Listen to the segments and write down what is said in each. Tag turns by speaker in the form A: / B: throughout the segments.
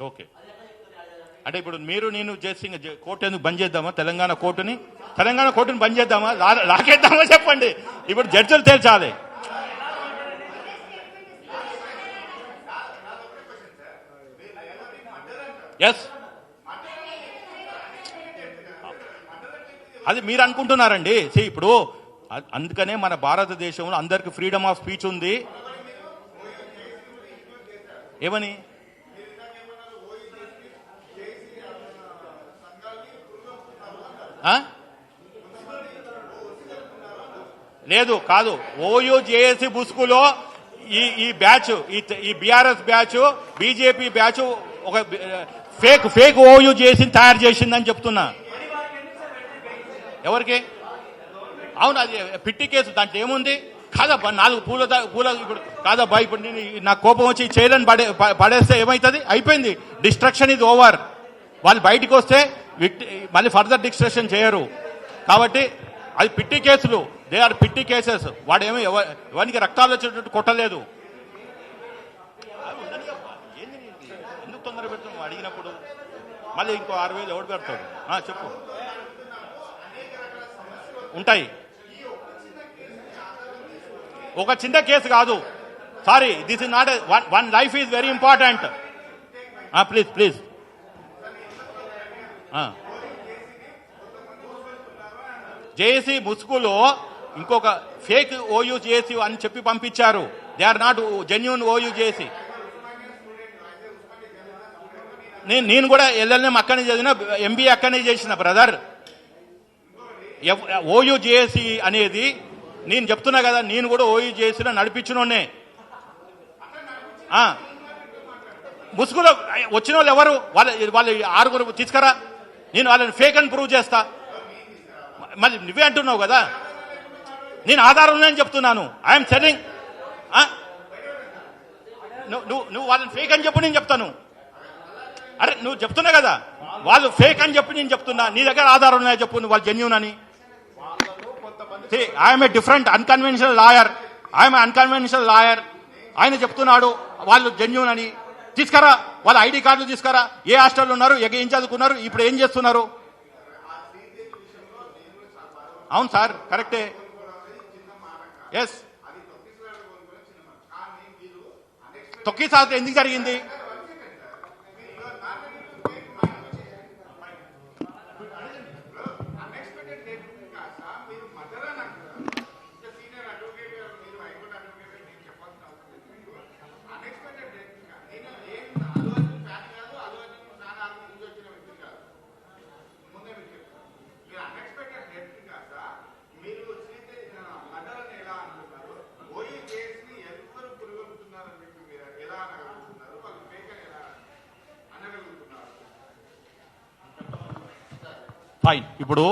A: Okay, అంటే ఇప్పుడు మీరు నేను చేసి కోర్టు ఎందుకు బంద్ చేద్దామా? తెలంగాణ కోర్టుని బంద్ చేద్దామా? లాగేద్దామా? చెప్పండి. ఇప్పుడు జడ్జిలు తేల్చాలి. ఎస్, అది మీరు అనుకుంటున్నారండి. ఇప్పుడు అందుకనే మన భారతదేశంలో అందరికి ఫ్రీడమ్ ఆఫ్ స్పీచ్ ఉంది. ఏమని? లేదు, కాదు. ఓయూ జేఏసీ బుస్కులో ఈ బ్యాచ్, ఈ బీఆర్ఎస్ బ్యాచ్, బీజేపీ బ్యాచ్ ఒక ఫేక్ ఓయూ జేఏసీ తయారు చేసిందని చెప్తున్నా. ఎవరికి? అవును, అది పిట్టి కేసు. దాంట్లో ఏముంది? కాదబ్బా, 4 పూల ఇప్పుడు కాదబ్బా. ఇప్పుడు నేను నాకు కోపం వచ్చి చేయలేని పడేస్తే ఏమవుతుంది? అయిపోయింది. డిస్ట్రక్షన్ ఇది ఓవర్. వాళ్ళు బయటకు వస్తే మళ్ళీ ఫర్దర్ డిస్ట్రక్షన్ చేయరు. కాబట్టి అది పిట్టి కేసులు. They are petty cases. వాడేమో ఎవరికి రక్తాలు వచ్చేటట్టు కొట్టలేదు. ఎందుకు తొందర పెడుతున్నావు? అడిగినప్పుడు మళ్ళీ ఇంకో 6,000 ఎవడు పెడతాడు? చెప్పు. ఉంటాయి. ఒక చిన్న కేసు కాదు. Sorry, this is not one life is very important. Please. JAC ముసుగులో ఇంకొక ఫేక్ ఓయూ జేఏసీ అని చెప్పి పంపించారు. They are not genuine OU JAC. నేను కూడా ఎల్ఎల్ఎం అక్కడనే చదివిన, ఎంబీఏ అక్కడనే చేసిన బ్రదర్. ఓయూ జేఏసీ అనేది నేను చెప్తున్నా కదా, నేను కూడా ఓయూ జేఏసీలో నడిపించినోనే. ముసుగులో వచ్చిన వాళ్ళు ఎవరు? వాళ్ళు 6 తీసుకురా, నేను వాళ్ళని ఫేక్ అని ప్రూవ్ చేస్తా. మళ్ళీ నువ్వే అంటున్నావు కదా, నేను ఆధారం ఉందని చెప్తున్నాను. I'm selling. నువ్వు వాళ్ళని ఫేక్ అని చెప్పు, నేను చెప్తాను. అరే నువ్వు చెప్తున్నా కదా, వాళ్ళు ఫేక్ అని చెప్పి నేను చెప్తున్నా. నీ దగ్గర ఆధారం ఉన్నాయో చెప్పు, నువ్వు వాళ్ళు జెన్యూన్ అని. I'm a different unconventional lawyer. ఆయన చెప్తున్నాడు వాళ్ళు జెన్యూన్ అని. తీసుకురా వాళ్ళ ఐడి కార్డులు తీసుకురా. ఏ హాస్టల్లో ఉన్నారు, ఏం చదువుకున్నారు, ఇప్పుడు ఏం చేస్తున్నారు? అవును సార్, కరెక్టే. ఎస్, తొక్కిసారి ఎందుకు జరిగింది? ఫైన్. ఇప్పుడు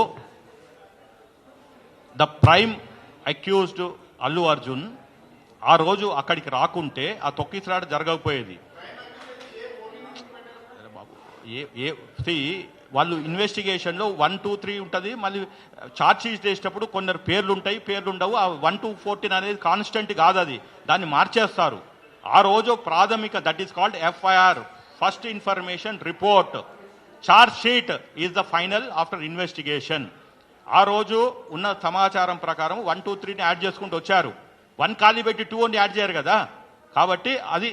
A: the prime accused Allu Arjun ఆ రోజు అక్కడికి రాకుంటే ఆ తొక్కిసలాట జరగకపోయేది. వాళ్ళు ఇన్వెస్టిగేషన్లో 1, 2, 3 ఉంటుంది. మళ్ళీ ఛార్జ్ షీట్ చేసేటప్పుడు కొందరు పేర్లు ఉంటాయి, పేర్లు ఉండవు. ఆ 1 to 14 అనేది కాన్స్టెంట్ కాదు, అది దాన్ని మార్చేస్తారు. ఆ రోజు ప్రాథమిక, that is called FIR, first information report. Charge sheet is the final after investigation. ఆ రోజు ఉన్న సమాచారం ప్రకారం 1, 2, 3ని యాడ్ చేసుకుంటూ వచ్చారు. 1 ఖాళీ పెట్టి 2 అని యాడ్ చేయరు కదా. కాబట్టి అది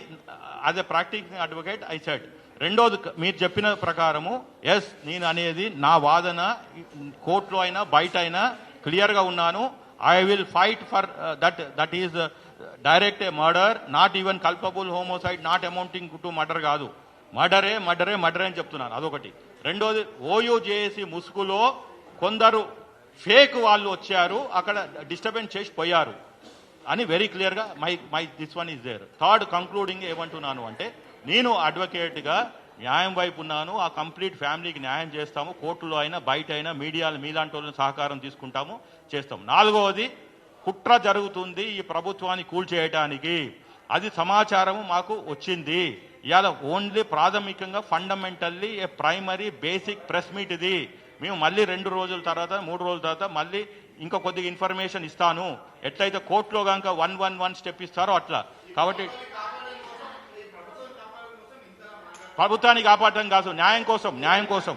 A: as a practicing advocate I said. రెండోది, మీరు చెప్పిన ప్రకారము ఎస్, నేను అనేది నా వాదన కోర్టులో అయినా బయట అయినా క్లియర్గా ఉన్నాను. I will fight for that is direct murder, not even culpable హోమోసైడ్, not amounting to murder కాదు. మర్డరే అని చెప్తున్నాను. అదొకటి. రెండోది, ఓయూ జేఏసీ ముసుగులో కొందరు ఫేక్ వాళ్ళు వచ్చారు, అక్కడ డిస్టర్బెన్స్ చేసి పోయారు అని వెరీ క్లియర్గా my this one is there. Third concluding ఏమంటున్నాను అంటే, నేను అడ్వకేట్గా న్యాయం వైపు ఉన్నాను. ఆ కంప్లీట్ ఫ్యామిలీకి న్యాయం చేస్తాము. కోర్టులో అయినా బయట అయినా మీడియాలు మీలాంటి వాళ్ళని సహకారం తీసుకుంటాము, చేస్తాము. నాలుగవది, కుట్ర జరుగుతుంది ఈ ప్రభుత్వాన్ని కూల్చేయటానికి. అది సమాచారం మాకు వచ్చింది. ఇవాళ ఓన్లీ ప్రాథమికంగా fundamentally a primary basic press meet ఇది. మేము మళ్ళీ 2 రోజుల తర్వాత 3 రోజుల తర్వాత మళ్ళీ ఇంకా కొద్దిగా ఇన్ఫర్మేషన్ ఇస్తాను. ఎట్లయితే కోర్టులో కనుక 111 స్టెప్ ఇస్తారో అట్లా. కాబట్టి ప్రభుత్వాన్ని కాపాడటం కాదు, న్యాయం కోసం